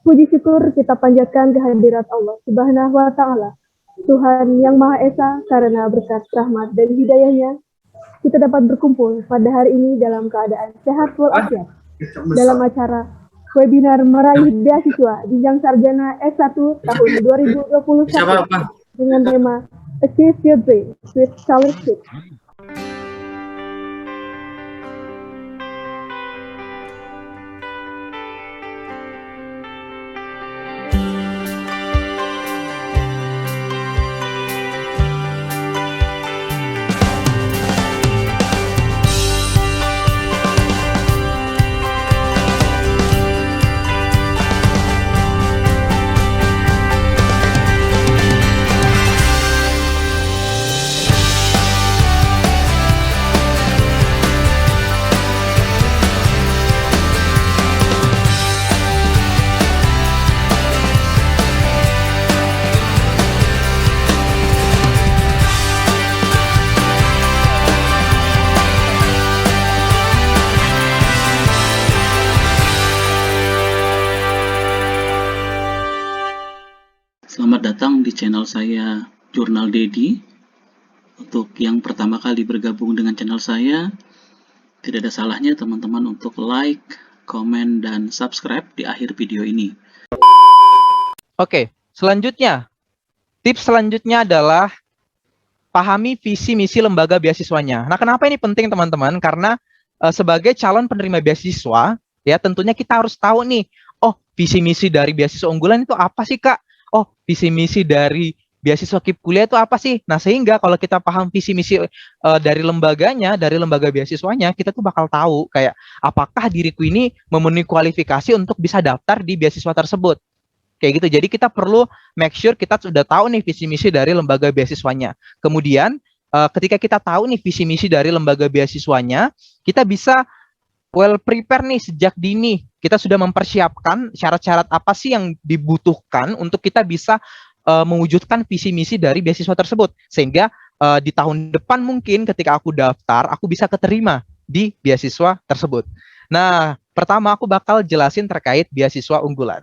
Puji syukur kita panjatkan kehadirat Allah Subhanahu wa Ta'ala, Tuhan yang Maha Esa, karena berkat rahmat dan hidayahnya kita dapat berkumpul pada hari ini dalam keadaan sehat walafiat dalam acara webinar meraih beasiswa jenjang sarjana S1 tahun 2021 dengan tema Achieve Your Dream with Scholarship. Selamat datang di channel saya, Jurnal Dedi. Untuk yang pertama kali bergabung dengan channel saya, tidak ada salahnya teman-teman untuk like, komen, dan subscribe di akhir video ini. Oke, selanjutnya, tips selanjutnya adalah pahami visi misi lembaga beasiswanya. Nah, kenapa ini penting teman-teman? Karena sebagai calon penerima beasiswa, ya tentunya kita harus tahu nih, oh visi misi dari beasiswa unggulan itu apa sih Kak? Oh, visi misi dari beasiswa KIP kuliah itu apa sih? Nah, sehingga kalau kita paham visi misi dari lembaganya, dari lembaga beasiswanya, kita tuh bakal tahu kayak apakah diriku ini memenuhi kualifikasi untuk bisa daftar di beasiswa tersebut. Kayak gitu. Jadi kita perlu make sure kita sudah tahu nih visi misi dari lembaga beasiswanya. Kemudian ketika kita tahu nih visi misi dari lembaga beasiswanya, kita bisa well prepare nih sejak dini. Kita sudah mempersiapkan syarat-syarat apa sih yang dibutuhkan untuk kita bisa mewujudkan visi misi dari beasiswa tersebut. Sehingga di tahun depan mungkin ketika aku daftar, aku bisa keterima di beasiswa tersebut. Nah, pertama aku bakal jelasin terkait beasiswa unggulan.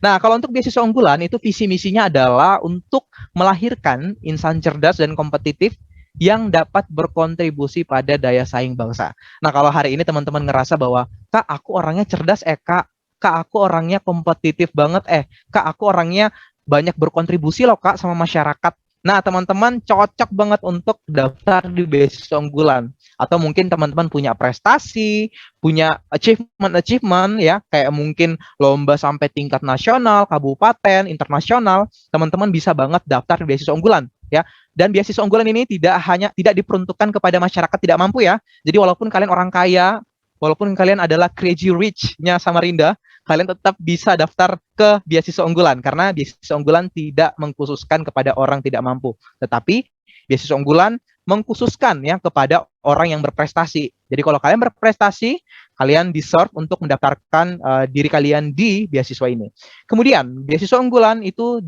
Nah, kalau untuk beasiswa unggulan itu visi misinya adalah untuk melahirkan insan cerdas dan kompetitif yang dapat berkontribusi pada daya saing bangsa. Nah, kalau hari ini teman-teman ngerasa bahwa, Kak, aku orangnya cerdas, Kak, aku orangnya kompetitif banget, Kak, aku orangnya banyak berkontribusi loh, Kak, sama masyarakat. Nah, teman-teman cocok banget untuk daftar di beasiswa unggulan. Atau mungkin teman-teman punya prestasi, punya achievement ya, kayak mungkin lomba sampai tingkat nasional, kabupaten, internasional, teman-teman bisa banget daftar di beasiswa unggulan ya. Dan beasiswa unggulan ini tidak diperuntukkan kepada masyarakat tidak mampu ya. Jadi walaupun kalian orang kaya, walaupun kalian adalah crazy rich-nya Samarinda, kalian tetap bisa daftar ke beasiswa unggulan karena beasiswa unggulan tidak mengkhususkan kepada orang tidak mampu. Tetapi beasiswa unggulan mengkhususkan ya kepada orang yang berprestasi. Jadi kalau kalian berprestasi, kalian deserve untuk mendaftarkan diri kalian di beasiswa ini. Kemudian beasiswa unggulan itu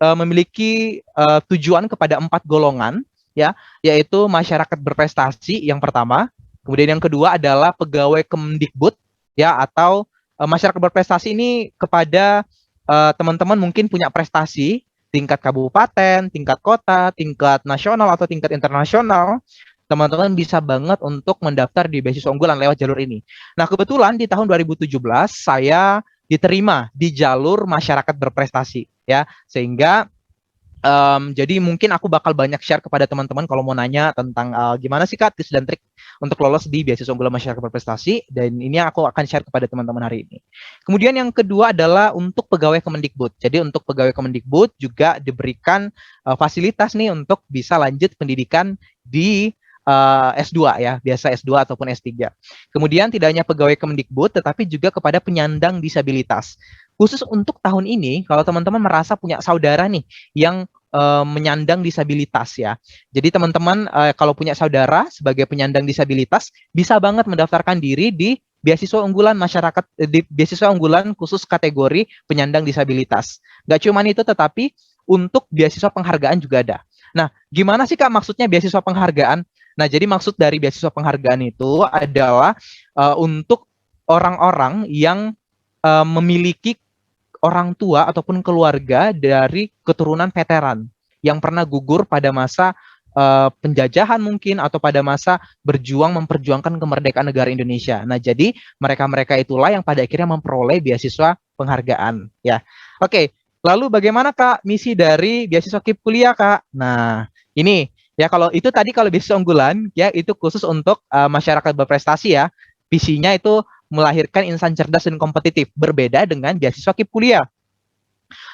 memiliki tujuan kepada 4 golongan ya, yaitu masyarakat berprestasi yang pertama, kemudian yang kedua adalah pegawai Kemdikbud ya, atau masyarakat berprestasi ini kepada teman-teman mungkin punya prestasi tingkat kabupaten, tingkat kota, tingkat nasional atau tingkat internasional, teman-teman bisa banget untuk mendaftar di beasiswa unggulan lewat jalur ini. Nah, kebetulan di tahun 2017 saya diterima di jalur masyarakat berprestasi ya, sehingga jadi mungkin aku bakal banyak share kepada teman-teman kalau mau nanya tentang gimana sih Kak tips dan trik untuk lolos di beasiswa unggulan masyarakat berprestasi, dan ini aku akan share kepada teman-teman hari ini. Kemudian yang kedua adalah untuk pegawai Kemendikbud. Jadi untuk pegawai Kemendikbud juga diberikan fasilitas nih untuk bisa lanjut pendidikan di S2 ya, biasa S2 ataupun S3. Kemudian tidak hanya pegawai Kemendikbud tetapi juga kepada penyandang disabilitas. Khusus untuk tahun ini, kalau teman-teman merasa punya saudara nih yang menyandang disabilitas ya. Jadi teman-teman kalau punya saudara sebagai penyandang disabilitas, bisa banget mendaftarkan diri di beasiswa unggulan masyarakat, di beasiswa unggulan khusus kategori penyandang disabilitas. Gak cuma itu, tetapi untuk beasiswa penghargaan juga ada. Nah, gimana sih Kak maksudnya beasiswa penghargaan? Nah, jadi maksud dari beasiswa penghargaan itu adalah untuk orang-orang yang memiliki orang tua ataupun keluarga dari keturunan veteran yang pernah gugur pada masa penjajahan mungkin atau pada masa memperjuangkan kemerdekaan negara Indonesia. Nah, jadi mereka-mereka itulah yang pada akhirnya memperoleh beasiswa penghargaan ya. Oke, lalu bagaimana Kak misi dari beasiswa KIP kuliah Kak? Nah, ini ya kalau itu tadi kalau beasiswa unggulan ya itu khusus untuk masyarakat berprestasi ya. Visinya itu melahirkan insan cerdas dan kompetitif, berbeda dengan beasiswa KIP kuliah.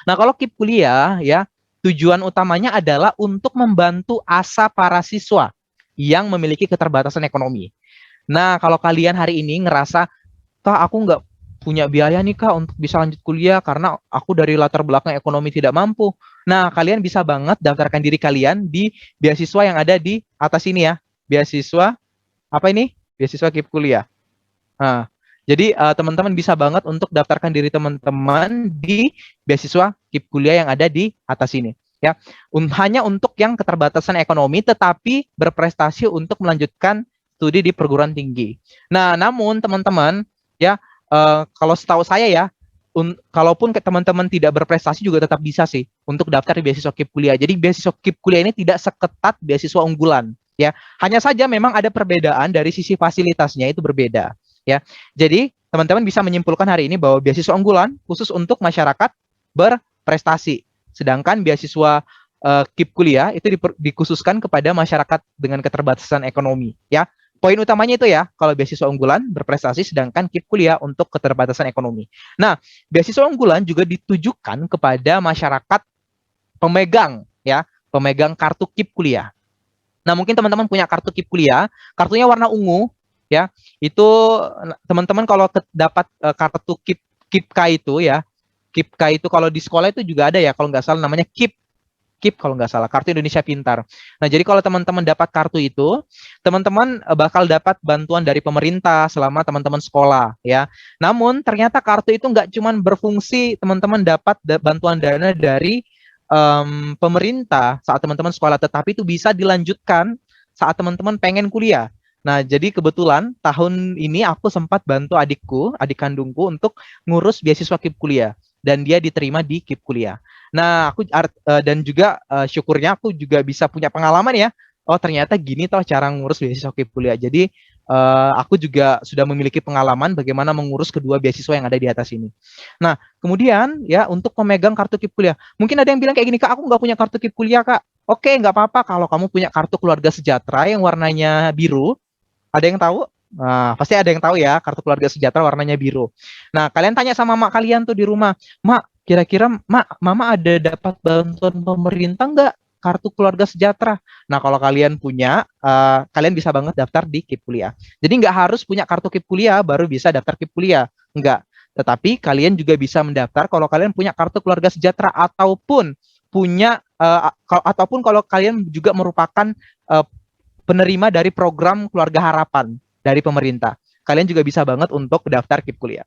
Nah, kalau KIP kuliah ya tujuan utamanya adalah untuk membantu asa para siswa yang memiliki keterbatasan ekonomi. Nah, kalau kalian hari ini ngerasa, Kak, aku nggak punya biaya nih, Kak, untuk bisa lanjut kuliah karena aku dari latar belakang ekonomi tidak mampu. Nah, kalian bisa banget daftarkan diri kalian di beasiswa yang ada di atas ini ya. Beasiswa, apa ini? Beasiswa KIP kuliah. Nah, jadi teman-teman bisa banget untuk daftarkan diri teman-teman di beasiswa KIP kuliah yang ada di atas ini ya. Hanya untuk yang keterbatasan ekonomi tetapi berprestasi untuk melanjutkan studi di perguruan tinggi. Nah, namun teman-teman ya kalau setahu saya ya kalaupun teman-teman tidak berprestasi juga tetap bisa sih untuk daftar di beasiswa KIP kuliah. Jadi beasiswa KIP kuliah ini tidak seketat beasiswa unggulan ya. Hanya saja memang ada perbedaan dari sisi fasilitasnya itu berbeda. Ya, jadi teman-teman bisa menyimpulkan hari ini bahwa beasiswa unggulan khusus untuk masyarakat berprestasi, sedangkan beasiswa KIP kuliah itu dikhususkan kepada masyarakat dengan keterbatasan ekonomi. Ya, poin utamanya itu ya, kalau beasiswa unggulan berprestasi, sedangkan KIP kuliah untuk keterbatasan ekonomi. Nah, beasiswa unggulan juga ditujukan kepada masyarakat pemegang, ya, pemegang kartu KIP kuliah. Nah, mungkin teman-teman punya kartu KIP kuliah, kartunya warna ungu. Ya, itu teman-teman kalau dapat kartu KIPK itu ya, KIPK itu kalau di sekolah itu juga ada ya, kalau nggak salah namanya KIP kalau nggak salah, Kartu Indonesia Pintar. Nah, jadi kalau teman-teman dapat kartu itu, teman-teman bakal dapat bantuan dari pemerintah selama teman-teman sekolah ya. Namun ternyata kartu itu nggak cuma berfungsi teman-teman dapat bantuan dana dari pemerintah saat teman-teman sekolah, tetapi itu bisa dilanjutkan saat teman-teman pengen kuliah. Nah, jadi kebetulan tahun ini aku sempat bantu adik kandungku untuk ngurus beasiswa KIP kuliah dan dia diterima di KIP kuliah. Nah, dan juga syukurnya aku juga bisa punya pengalaman ya. Oh, ternyata gini toh cara ngurus beasiswa KIP kuliah. Jadi aku juga sudah memiliki pengalaman bagaimana mengurus kedua beasiswa yang ada di atas ini. Nah, kemudian ya untuk pemegang kartu KIP kuliah. Mungkin ada yang bilang kayak gini, Kak, aku nggak punya kartu KIP kuliah, Kak. Oke, nggak apa-apa kalau kamu punya kartu keluarga sejahtera yang warnanya biru. Ada yang tahu? Nah, pasti ada yang tahu ya, kartu keluarga sejahtera warnanya biru. Nah, kalian tanya sama mak kalian tuh di rumah, Mak, kira-kira Mama ada dapat bantuan pemerintah nggak kartu keluarga sejahtera? Nah, kalau kalian punya, kalian bisa banget daftar di KIP kuliah. Jadi nggak harus punya kartu KIP kuliah baru bisa daftar KIP kuliah. Enggak. Tetapi kalian juga bisa mendaftar kalau kalian punya kartu keluarga sejahtera ataupun kalau kalian juga merupakan penerima dari program Keluarga Harapan dari pemerintah. Kalian juga bisa banget untuk daftar KIP kuliah.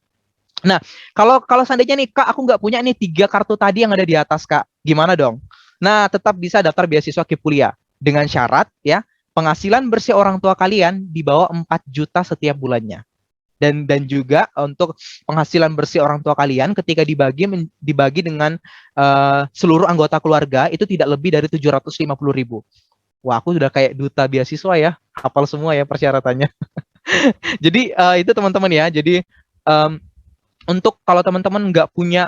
Nah, kalau seandainya nih, Kak, aku nggak punya nih 3 kartu tadi yang ada di atas, Kak. Gimana dong? Nah, tetap bisa daftar beasiswa KIP kuliah. Dengan syarat, ya, penghasilan bersih orang tua kalian di bawah 4 juta setiap bulannya. Dan juga untuk penghasilan bersih orang tua kalian ketika dibagi dengan seluruh anggota keluarga, itu tidak lebih dari 750.000. Wah, aku sudah kayak duta beasiswa ya, hafal semua ya persyaratannya. Jadi itu teman-teman ya. Jadi untuk kalau teman-teman nggak punya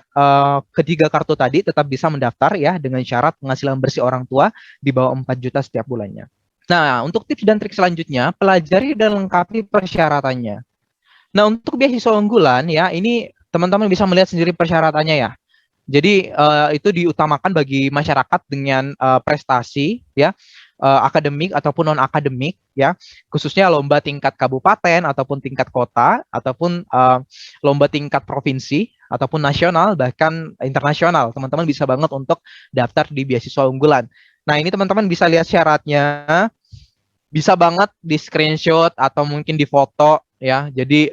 ketiga kartu tadi, tetap bisa mendaftar ya dengan syarat penghasilan bersih orang tua di bawah 4 juta setiap bulannya. Nah, untuk tips dan trik selanjutnya, pelajari dan lengkapi persyaratannya. Nah, untuk beasiswa unggulan ya, ini teman-teman bisa melihat sendiri persyaratannya ya. Jadi itu diutamakan bagi masyarakat dengan prestasi ya. Akademik ataupun non akademik ya, khususnya lomba tingkat kabupaten ataupun tingkat kota ataupun lomba tingkat provinsi ataupun nasional bahkan internasional. Teman-teman bisa banget untuk daftar di beasiswa unggulan. Nah, ini teman-teman bisa lihat syaratnya, bisa banget di screenshot atau mungkin di foto ya. Jadi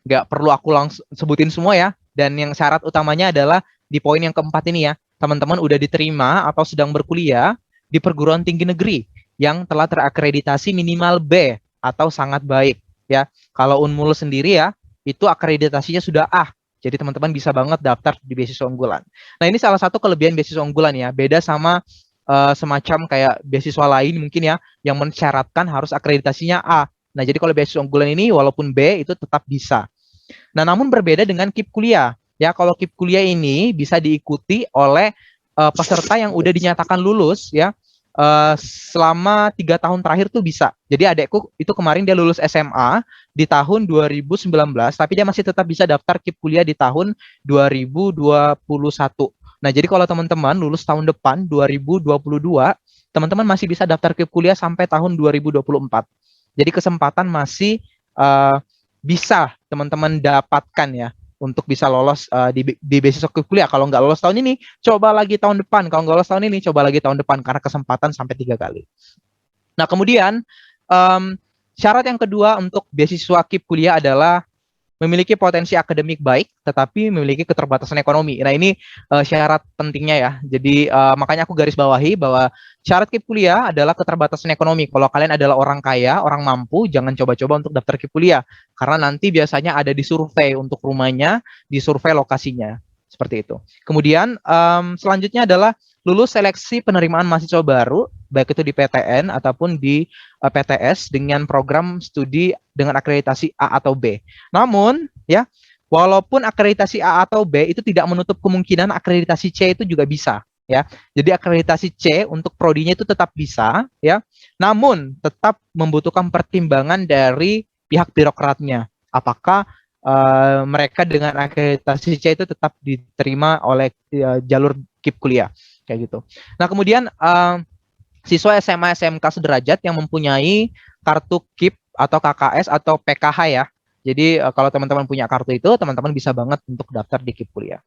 nggak perlu aku langsung sebutin semua ya. Dan yang syarat utamanya adalah di poin yang keempat ini ya, teman-teman udah diterima atau sedang berkuliah di perguruan tinggi negeri yang telah terakreditasi minimal B atau sangat baik ya. Kalau Unmul sendiri ya, itu akreditasinya sudah A Jadi teman-teman bisa banget daftar di beasiswa unggulan. Nah, ini salah satu kelebihan beasiswa unggulan ya. Beda sama semacam kayak beasiswa lain mungkin ya, yang mensyaratkan harus akreditasinya A. Nah, jadi kalau beasiswa unggulan ini walaupun B itu tetap bisa. Nah, namun berbeda dengan KIP kuliah. Ya, kalau KIP kuliah ini bisa diikuti oleh peserta yang udah dinyatakan lulus ya, selama 3 tahun terakhir tuh bisa. Jadi adekku itu kemarin dia lulus SMA di tahun 2019, tapi dia masih tetap bisa daftar KIP kuliah di tahun 2021. Nah, jadi kalau teman-teman lulus tahun depan 2022, teman-teman masih bisa daftar KIP kuliah sampai tahun 2024. Jadi kesempatan masih bisa teman-teman dapatkan ya untuk bisa lolos di beasiswa KIP kuliah. Kalau nggak lolos tahun ini, coba lagi tahun depan. Kalau nggak lolos tahun ini, coba lagi tahun depan karena kesempatan sampai 3 kali. Nah, kemudian syarat yang kedua untuk beasiswa KIP kuliah adalah memiliki potensi akademik baik, tetapi memiliki keterbatasan ekonomi. Nah, ini syarat pentingnya ya. Jadi makanya aku garis bawahi bahwa syarat KIP kuliah adalah keterbatasan ekonomi. Kalau kalian adalah orang kaya, orang mampu, jangan coba-coba untuk daftar KIP kuliah. Karena nanti biasanya ada di survei untuk rumahnya, di survei lokasinya. Seperti itu. Kemudian selanjutnya adalah lulus seleksi penerimaan mahasiswa baru, baik itu di PTN ataupun di PTS dengan program studi dengan akreditasi A atau B. Namun, ya, walaupun akreditasi A atau B itu tidak menutup kemungkinan akreditasi C itu juga bisa, ya. Jadi akreditasi C untuk prodinya itu tetap bisa, ya. Namun tetap membutuhkan pertimbangan dari pihak birokratnya. Apakah mereka dengan akreditasi C itu tetap diterima oleh jalur KIP kuliah, kayak gitu. Nah, kemudian siswa SMA SMK sederajat yang mempunyai kartu KIP atau KKS atau PKH ya. Jadi kalau teman-teman punya kartu itu, teman-teman bisa banget untuk daftar di KIP kuliah.